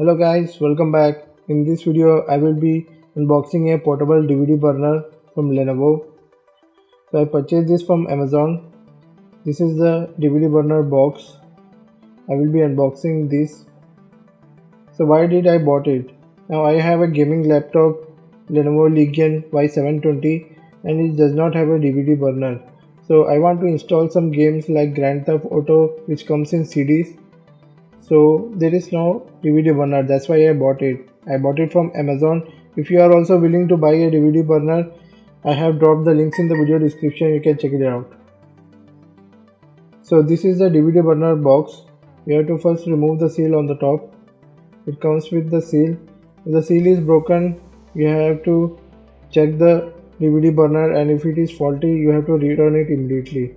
Hello guys, welcome back. In this video I will be unboxing a portable DVD burner from Lenovo. So I purchased this from Amazon. This is the DVD burner box. I will be unboxing this. So why did I bought it? Now I have a gaming laptop Lenovo Legion Y720 and it does not have a DVD burner. So I want to install some games like Grand Theft Auto which comes in CDs. So there is no DVD burner, that's why I bought it. I bought it from Amazon. If you are also willing to buy a DVD burner, I have dropped the links in the video description, you can check it out. So this is the DVD burner box. You have to first remove the seal on the top. It comes with the seal. If the seal is broken, you have to check the DVD burner, and if it is faulty, you have to return it immediately.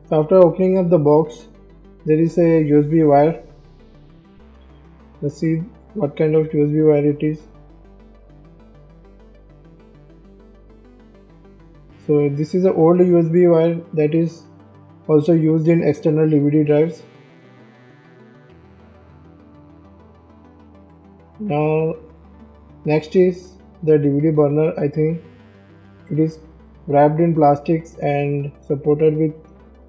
So after opening up the box, there is a USB wire. Let's see what kind of USB wire it is. So this is an old USB wire that is also used in external DVD drives. Now next is the DVD burner. I think it is wrapped in plastics and supported with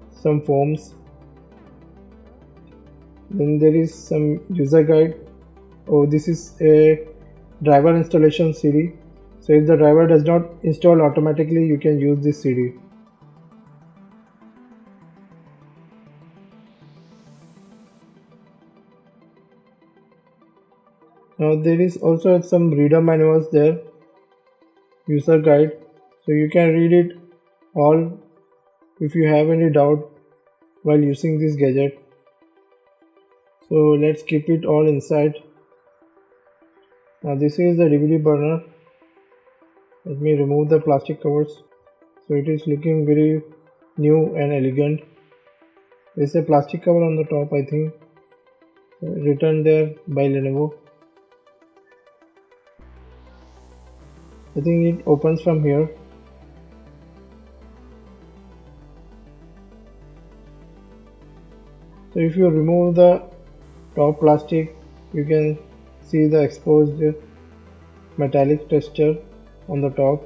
some foams. Then there is some user guide. Oh, this is a driver installation CD. So if the driver does not install automatically, you can use this CD. Now there is also some reader manuals there, user guide. So you can read it all if you have any doubt while using this gadget. So let's keep it all inside. Now this is the DVD burner. Let me remove the plastic covers. So it is looking very new and elegant. There is a plastic cover on the top, I think, written there by Lenovo. I think it opens from here. So if you remove the top plastic, you can see the exposed metallic texture on the top.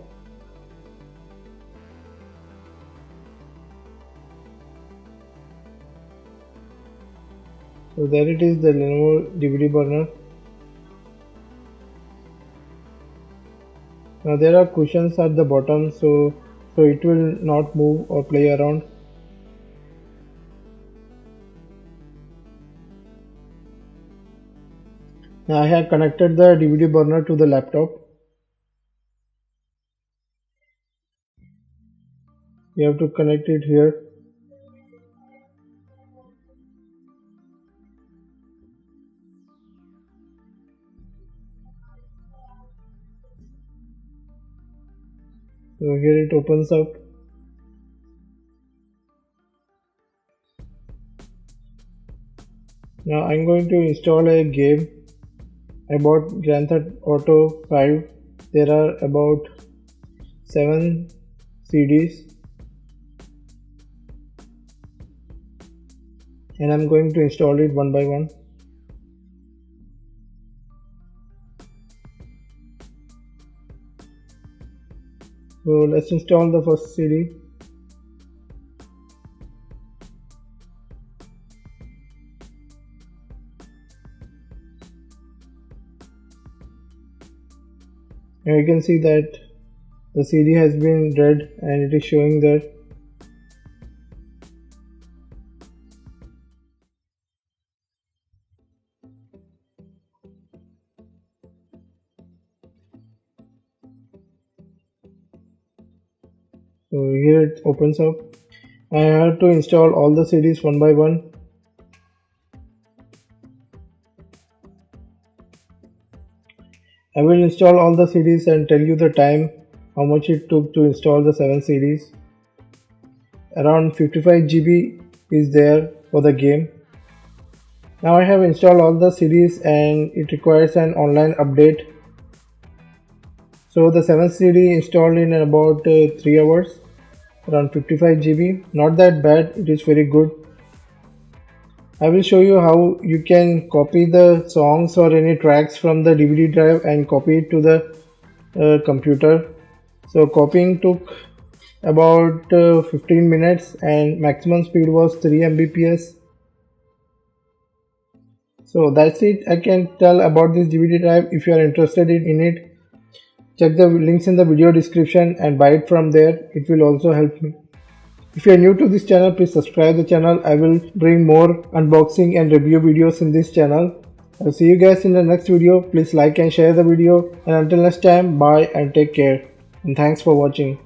So there it is, the Lenovo DVD burner. Now there are cushions at the bottom, so it will not move or play around. Now I have connected the DVD burner to the laptop. You have to connect it here. So here it opens up. Now I'm going to install a game. I bought Grand Theft Auto 5. There are about 7 CDs. And I'm going to install it one by one. So let's install the first CD. Now you can see that the CD has been read and it is showing there. So here it opens up. I have to install all the CDs one by one. I will install all the CDs and tell you the time, how much it took to install the 7 CDs. Around 55 GB is there for the game. Now I have installed all the CDs and it requires an online update. So the 7th CD installed in about 3 hours. Around 55 GB, not that bad, it is very good. I will show you how you can copy the songs or any tracks from the DVD drive and copy it to the computer. So copying took about 15 minutes and maximum speed was 3 Mbps. So that's it. I can tell about this DVD drive. If you are interested in it, check the links in the video description and buy it from there. It will also help me. If you are new to this channel, please subscribe the channel. I will bring more unboxing and review videos in this channel. I'll see you guys in the next video. Please like and share the video. And until next time, bye and take care. And thanks for watching.